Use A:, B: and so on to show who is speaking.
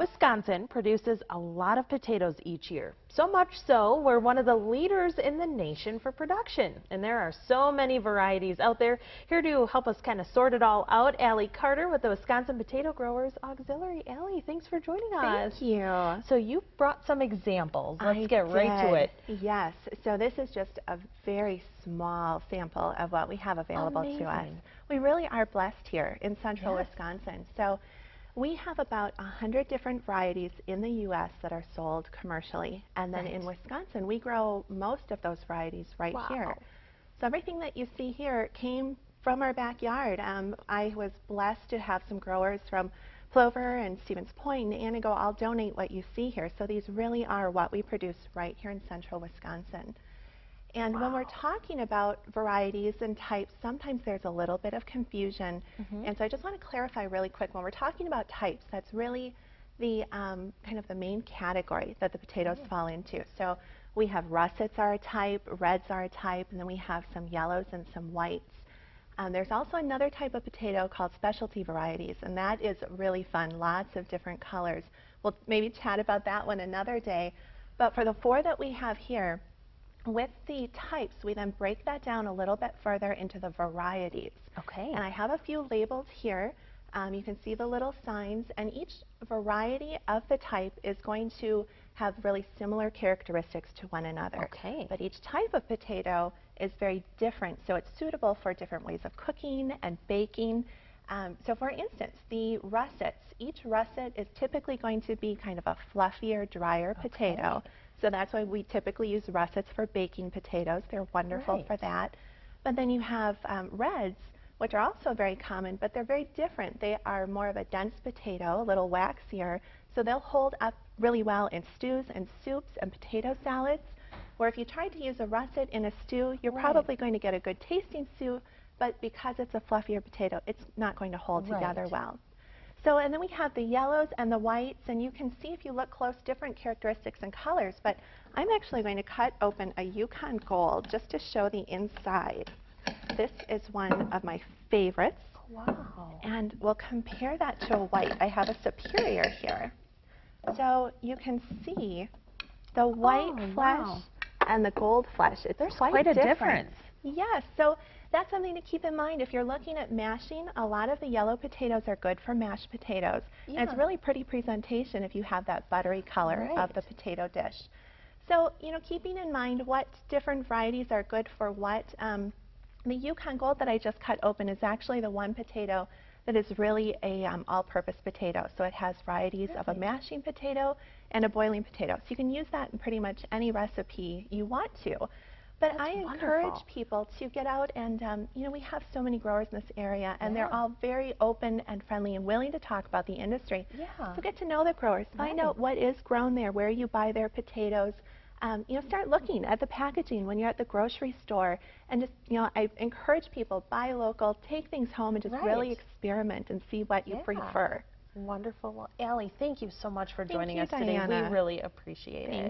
A: Wisconsin produces a lot of potatoes each year. So much so, we're one of the leaders in the nation for production. And there are so many varieties out there. Here to help us kind of sort it all out, Allie Carter with the Wisconsin Potato Growers Auxiliary. Allie, thanks for joining us.
B: Thank you.
A: So you brought some examples. Let's get right to it.
B: Yes. So this is just a very small sample of what we have available to us. We really are blessed here in central Wisconsin. So we have about 100 different varieties in the U.S. that are sold commercially. And then in Wisconsin, we grow most of those varieties here. So everything that you see here came from our backyard. I was blessed to have some growers from Plover and Stevens Point and Antigo all donate what you see here. So these really are what we produce right here in central Wisconsin. And when we're talking about varieties and types, sometimes there's a little bit of confusion. And so I just want to clarify really quick, when we're talking about types, that's really the kind of the main category that the potatoes fall into. So we have russets are a type, reds are a type, and then we have some yellows and some whites. There's also another type of potato called specialty varieties, and that is really fun, lots of different colors. We'll maybe chat about that one another day. But for the four that we have here, with the types, we then break that down a little bit further into the varieties. And I have a few labels here. You can see the little signs, and each variety of the type is going to have really similar characteristics to one another. But each type of potato is very different, so it's suitable for different ways of cooking and baking. So for instance, the russets, each russet is typically going to be kind of a fluffier, drier potato. So that's why we typically use russets for baking potatoes. They're wonderful for that. But then you have reds, which are also very common, but they're very different. They are more of a dense potato, a little waxier, so they'll hold up really well in stews and soups and potato salads, where if you tried to use a russet in a stew, you're probably going to get a good tasting stew, but because it's a fluffier potato, it's not going to hold together well. So, and then we have the yellows and the whites, and you can see if you look close, different characteristics and colors, but I'm actually going to cut open a Yukon Gold just to show the inside. This is one of my favorites. And we'll compare that to a white. I have a Superior here. So you can see the white flesh and the gold flesh. There's quite a difference. Yes, so that's something to keep in mind. If you're looking at mashing, a lot of the yellow potatoes are good for mashed potatoes. And it's really pretty presentation if you have that buttery color of the potato dish. So, you know, keeping in mind what different varieties are good for what, the Yukon Gold that I just cut open is actually the one potato that is really a all-purpose potato. So it has varieties of a mashing potato and a boiling potato. So you can use that in pretty much any recipe you want to. But I encourage people to get out and, you know, we have so many growers in this area, and they're all very open and friendly and willing to talk about the industry. So get to know the growers, find out what is grown there, where you buy their potatoes. You know, start looking at the packaging when you're at the grocery store, and just, you know, I encourage people, buy local, take things home, and just really experiment and see what you prefer.
A: Wonderful. Well, Allie, thank you so much for joining us today. We really appreciate it.